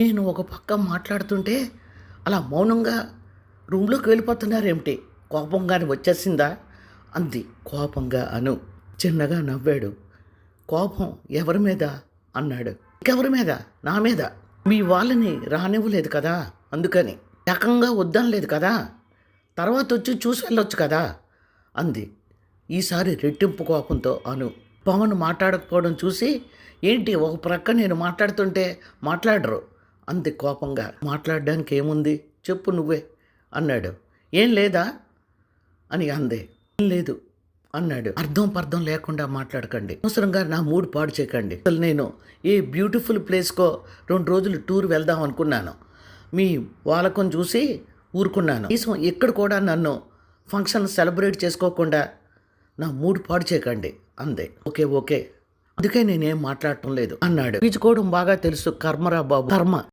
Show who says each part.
Speaker 1: నేను ఒక పక్క మాట్లాడుతుంటే అలా మౌనంగా రూమ్లోకి వెళ్ళిపోతున్నారేమిటి? కోపంగానే వచ్చేసిందా అంది కోపంగా అను. చిన్నగా నవ్వాడు. కోపం ఎవరి మీద అన్నాడు. ఇంకెవరి మీద? నా మీద. మీ వాళ్ళని రానివ్వలేదు కదా, అందుకని. ఏకంగా వద్దనలేదు కదా, తర్వాత వచ్చి చూసి వెళ్ళొచ్చు కదా అంది ఈసారి రెట్టింపు కోపంతో అను. పవన్ మాట్లాడకపోవడం చూసి, ఏంటి ఒక ప్రక్క నేను మాట్లాడుతుంటే మాట్లాడరు అంది కోపంగా. మాట్లాడడానికి ఏముంది చెప్పు నువ్వే అన్నాడు. ఏం లేదా అని అంది. ఏం లేదు అన్నాడు. అర్థం పర్థం లేకుండా మాట్లాడకండి, అవసరంగా నా మూడ్ పాడు చేయకండి. అసలు నేను ఏ బ్యూటిఫుల్ ప్లేస్కో 2 రోజులు టూర్ వెళ్దాం అనుకున్నాను. మీ వాళ్ళకం చూసి ఊరుకున్నాను. కనీసం ఇక్కడ కూడా నన్ను ఫంక్షన్ సెలబ్రేట్ చేసుకోకుండా నా మూడ్ పాడు చేయకండి అందే. ఓకే ఓకే, అందుకే నేనేం మాట్లాడటం లేదు అన్నాడు. పీచుకోవడం బాగా తెలుసు, కర్మరా బాబు, కర్మ.